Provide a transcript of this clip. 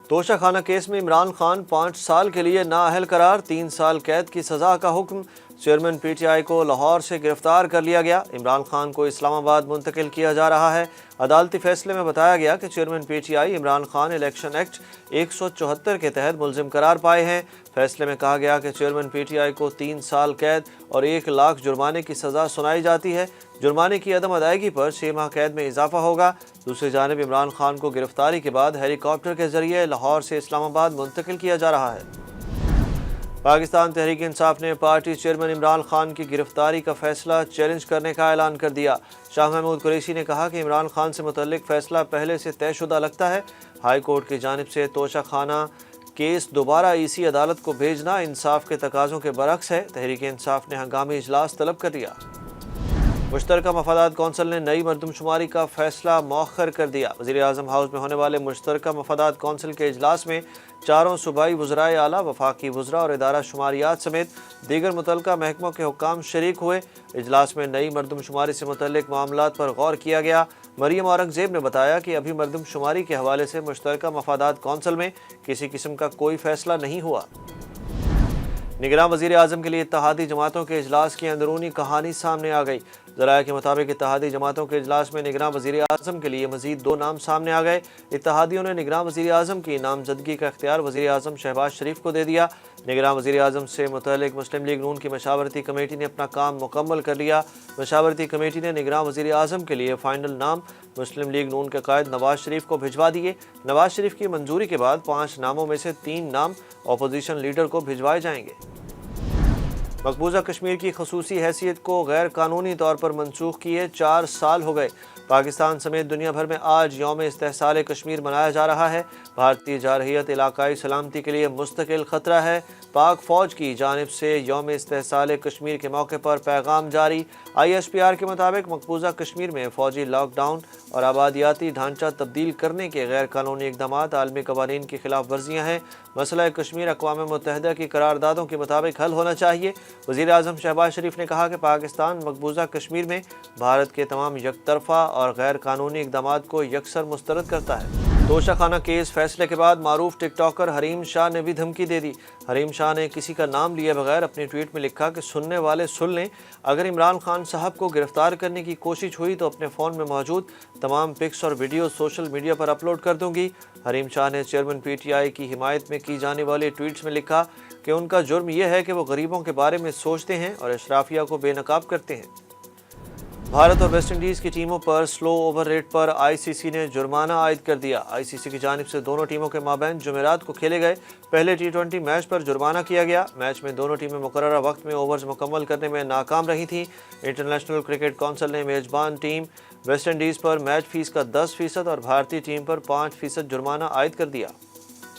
توشہ خانہ کیس میں عمران خان 5 سال کے لیے نااہل قرار، 3 سال قید کی سزا کا حکم۔ چیئرمین پی ٹی آئی کو لاہور سے گرفتار کر لیا گیا، عمران خان کو اسلام آباد منتقل کیا جا رہا ہے۔ عدالتی فیصلے میں بتایا گیا کہ chairman P T I Imran Khan election act 174 کے تحت ملزم قرار پائے ہیں۔ فیصلے میں کہا گیا کہ چیئرمین پی ٹی آئی کو 3 سال قید اور 1 لاکھ جرمانے کی سزا سنائی جاتی ہے۔ جرمانے کی عدم ادائیگی پر 6 ماہ قید میں اضافہ ہوگا۔ دوسری جانب عمران خان کو گرفتاری کے بعد ہیلی کاپٹر کے ذریعے لاہور سے اسلام آباد منتقل کیا جا رہا ہے۔ پاکستان تحریک انصاف نے پارٹی چیئرمین عمران خان کی گرفتاری کا فیصلہ چیلنج کرنے کا اعلان کر دیا۔ شاہ محمود قریشی نے کہا کہ عمران خان سے متعلق فیصلہ پہلے سے طے شدہ لگتا ہے۔ ہائی کورٹ کی جانب سے توشہ خانہ کیس دوبارہ ای سی عدالت کو بھیجنا انصاف کے تقاضوں کے برعکس ہے۔ تحریک انصاف نے ہنگامی اجلاس طلب کر دیا۔ مشترکہ مفادات کونسل نے نئی مردم شماری کا فیصلہ مؤخر کر دیا۔ وزیر اعظم ہاؤس میں ہونے والے مشترکہ مفادات کونسل کے اجلاس میں چاروں صوبائی وزرائے اعلیٰ، وفاقی وزراء اور ادارہ شماریات سمیت دیگر متعلقہ محکموں کے حکام شریک ہوئے۔ اجلاس میں نئی مردم شماری سے متعلق معاملات پر غور کیا گیا۔ مریم اورنگزیب نے بتایا کہ ابھی مردم شماری کے حوالے سے مشترکہ مفادات کونسل میں کسی قسم کا کوئی فیصلہ نہیں ہوا۔ نگراں وزیر اعظم کے لیے اتحادی جماعتوں کے اجلاس کی اندرونی کہانی سامنے آ گئی۔ ذرائع کے مطابق اتحادی جماعتوں کے اجلاس میں نگراں وزیر اعظم کے لیے مزید 2 نام سامنے آ گئے۔ اتحادیوں نے نگراں وزیر اعظم کی نامزدگی کا اختیار وزیر اعظم شہباز شریف کو دے دیا۔ نگراں وزیر اعظم سے متعلق مسلم لیگ نون کی مشاورتی کمیٹی نے اپنا کام مکمل کر لیا۔ مشاورتی کمیٹی نے نگراں وزیر اعظم کے لیے فائنل نام مسلم لیگ نون کے قائد نواز شریف کو بھجوا دیے۔ نواز شریف کی منظوری کے بعد 5 ناموں میں سے 3 نام اپوزیشن لیڈر کو بھجوائے جائیں گے۔ مقبوضہ کشمیر کی خصوصی حیثیت کو غیر قانونی طور پر منسوخ کیے 4 سال ہو گئے۔ پاکستان سمیت دنیا بھر میں آج یوم استحصال کشمیر منایا جا رہا ہے۔ بھارتی جارحیت علاقائی سلامتی کے لیے مستقل خطرہ ہے۔ پاک فوج کی جانب سے یوم استحصال کشمیر کے موقع پر پیغام جاری۔ آئی ایس پی آر کے مطابق مقبوضہ کشمیر میں فوجی لاک ڈاؤن اور آبادیاتی ڈھانچہ تبدیل کرنے کے غیر قانونی اقدامات عالمی قوانین کی خلاف ورزیاں ہیں۔ مسئلہ کشمیر اقوام متحدہ کی قراردادوں کے مطابق حل ہونا چاہیے۔ وزیر اعظم شہباز شریف نے کہا کہ پاکستان مقبوضہ کشمیر میں بھارت کے تمام یک طرفہ اور غیر قانونی اقدامات کو یکسر مسترد کرتا ہے۔ توشہ خانہ کیس فیصلے کے بعد معروف ٹک ٹاکر حریم شاہ نے بھی دھمکی دے دی۔ حریم شاہ نے کسی کا نام لیے بغیر اپنی ٹویٹ میں لکھا کہ سننے والے سن لیں، اگر عمران خان صاحب کو گرفتار کرنے کی کوشش ہوئی تو اپنے فون میں موجود تمام پکس اور ویڈیو سوشل میڈیا پر اپلوڈ کر دوں گی۔ حریم شاہ نے چیئرمین پی ٹی آئی کی حمایت میں کی جانے والی ٹویٹس میں لکھا کہ ان کا جرم یہ ہے کہ وہ غریبوں کے بارے میں سوچتے ہیں اور اشرافیہ کو بے نقاب کرتے ہیں۔ بھارت اور ویسٹ انڈیز کی ٹیموں پر سلو اوور ریٹ پر آئی سی سی نے جرمانہ عائد کر دیا۔ آئی سی سی کی جانب سے دونوں ٹیموں کے مابین جمعرات کو کھیلے گئے پہلے T20 میچ پر جرمانہ کیا گیا۔ میچ میں دونوں ٹیمیں مقررہ وقت میں اوورز مکمل کرنے میں ناکام رہی تھیں۔ انٹرنیشنل کرکٹ کونسل نے میزبان ٹیم ویسٹ انڈیز پر میچ فیس کا 10% اور بھارتی ٹیم پر 5% جرمانہ عائد کر دیا۔